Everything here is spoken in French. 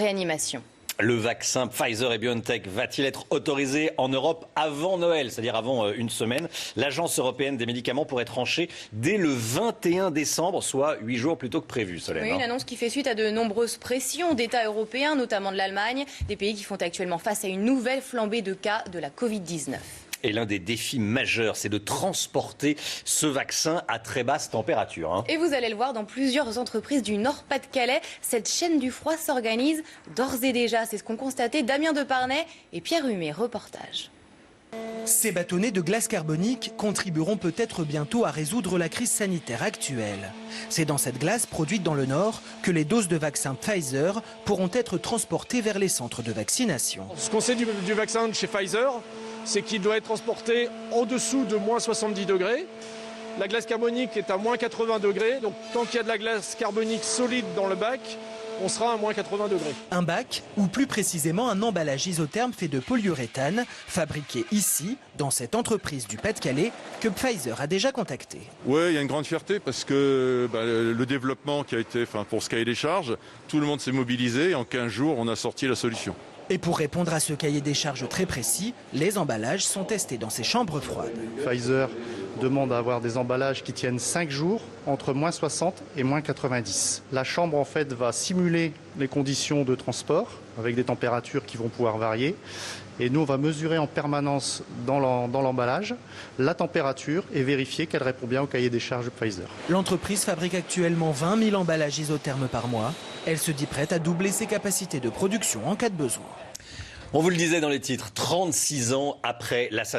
Réanimation. Le vaccin Pfizer et BioNTech va-t-il être autorisé en Europe avant Noël, c'est-à-dire avant une semaine? L'Agence européenne des médicaments pourrait trancher dès le 21 décembre, soit 8 jours plus tôt que prévu. Solène, oui, une annonce qui fait suite à de nombreuses pressions d'États européens, notamment de l'Allemagne, des pays qui font actuellement face à une nouvelle flambée de cas de la Covid-19. Et l'un des défis majeurs, c'est de transporter ce vaccin à très basse température. Et vous allez le voir dans plusieurs entreprises du Nord-Pas-de-Calais. Cette chaîne du froid s'organise d'ores et déjà. C'est ce qu'ont constaté Damien Deparnay et Pierre Humet. Reportage. Ces bâtonnets de glace carbonique contribueront peut-être bientôt à résoudre la crise sanitaire actuelle. C'est dans cette glace produite dans le Nord que les doses de vaccin Pfizer pourront être transportées vers les centres de vaccination. Ce qu'on sait du vaccin de chez Pfizer, c'est qu'il doit être transporté en dessous de moins 70 degrés. La glace carbonique est à moins 80 degrés, donc tant qu'il y a de la glace carbonique solide dans le bac, on sera à moins 80 degrés. Un bac, ou plus précisément un emballage isotherme fait de polyuréthane, fabriqué ici, dans cette entreprise du Pas-de-Calais, que Pfizer a déjà contacté. Oui, il y a une grande fierté parce que le développement qui a été, pour ce cahier des charges, tout le monde s'est mobilisé et en 15 jours, on a sorti la solution. Et pour répondre à ce cahier des charges très précis, les emballages sont testés dans ces chambres froides. Pfizer demande à avoir des emballages qui tiennent 5 jours entre moins 60 et moins 90. La chambre en fait va simuler les conditions de transport avec des températures qui vont pouvoir varier. Et nous on va mesurer en permanence dans l'emballage la température et vérifier qu'elle répond bien au cahier des charges de Pfizer. L'entreprise fabrique actuellement 20 000 emballages isothermes par mois. Elle se dit prête à doubler ses capacités de production en cas de besoin. On vous le disait dans les titres, 36 ans après l'assassinat